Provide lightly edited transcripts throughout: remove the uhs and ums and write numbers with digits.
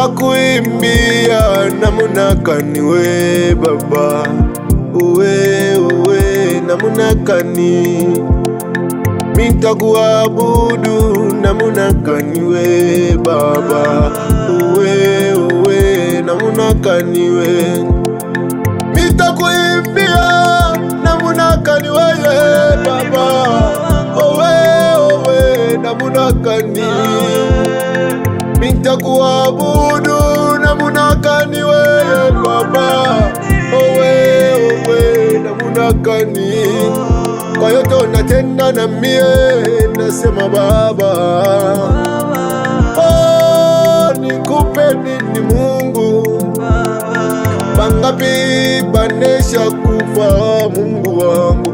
Mitakuimbia namuna gani we Baba, uwe namuna gani. Mitakuabudu namuna gani we Baba, uwe namuna gani we. Mitakuimbia namuna gani we Baba, uwe namuna gani. Mitakuabudu namuna gani we Baba, owe namuna gani. Kwa yote unatenda na mie nasema Baba, nikupe nini Mungu? Bangapi banesha kufa Mungu wangu,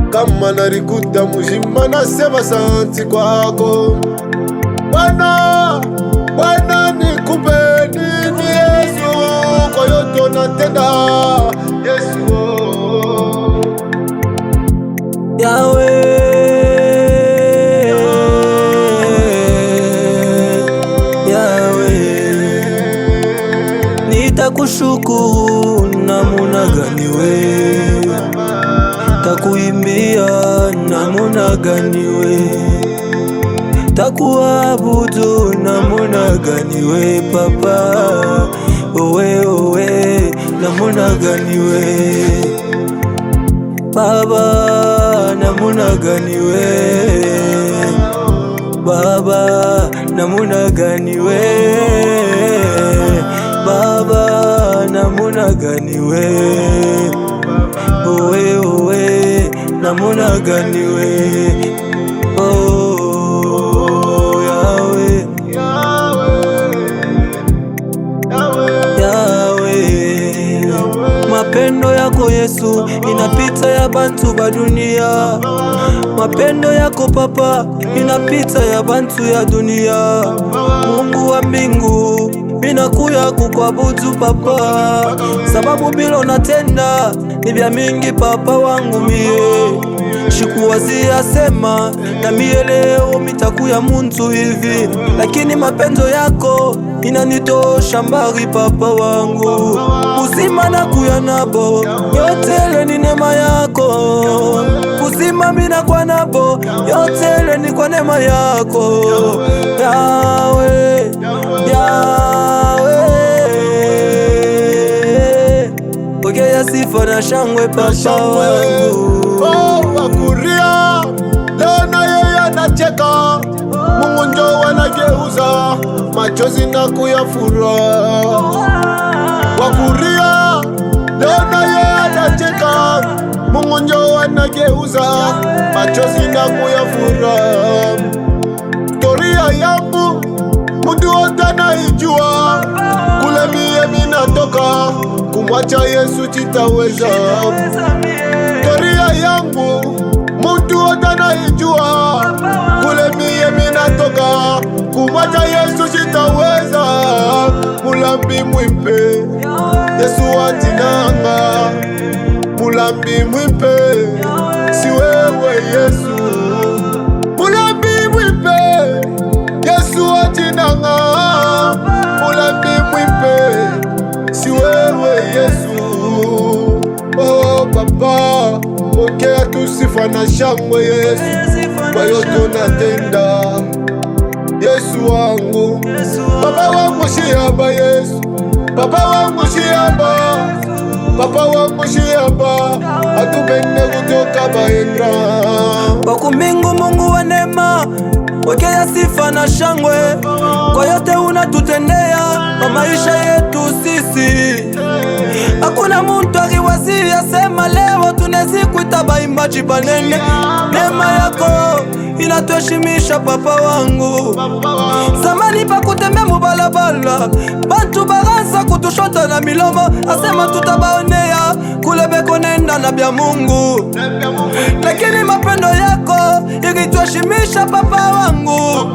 kama narikuta muzima nasema asante kwako Bwana, nikupe nini Yesu? Kwa yote unatenda Yesu. Yahweh, nitakushukuru namuna gani we, takuimbia namuna gani we, takuabudu namuna gani we Papa, owe namuna gani we Baba, namuna gani we Baba, namuna gani we Baba, namuna gani we owe namuna gani we. Mapendo yako Yesu inapita ya bantu ba dunia. Mapendo yako Papa inapita ya bantu ya dunia. Mungu wa mbingu minakuya kukuabudu Papa, sababu bila unatenda ni vya mingi Papa wangu mie. Shikuwazia sema na mie leo mitakuya muntu hivi, lakini mapendo yako inanitosha mbari Papa wangu. Uzima na kuya nabo yote ni neema yako, uzima mina kwa nabo yote ni kwa neema yako. Yahweh, pokea sifa na shangwe Papa wangu. Wakuria leo na yeye anacheka, Mungu njo wanageuza machozi na kuyafura. Wakuria leo na yeye anacheka, Mungu njo wanageuza machozi na kuyafura. Storia yangu mtu wote anaijua, kule mie minatoka kumwacha Yesu chitaweza. Storia yangu mtu wote anaijua, kule mie minatoka kumwacha Yesu chitaweza. Mulambi mwipe Yesu atinanga, mulambi mwipe si wewe Yesu. Mulambi mwipe Yesu atinanga, mulambi mwipe si wewe Yesu. Oh Papa, pokea tu sifa na shangwe Yesu, kwa yote unatenda Yesu wangu. Papa wangu shiaba Yesu, Papa wangu shiaba, Papa wangu shiaba, atupende kutoka baengra. Wako mbingu Mungu wa neema, pokea sifa na shangwe kwa yote unatutendea kwa maisha yetu sisi. Hakuna muntu akiwazia sema leo tunezi kuita baimbaji banene. Neema yako inatuheshimisha Papa wangu. Zamani pa kutembea mubalabala, bantu baranza kutushota na milomo, asema tutabaonea kule beko nenda na bya Mungu. Lakini mapendo yako ilituheshimisha papa wangu,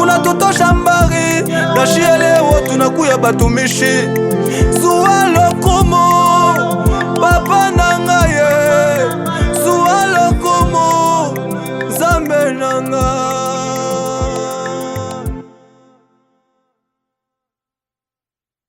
unatutosha mbari na shie leo tunakuya batumishi. Zuwa lokumu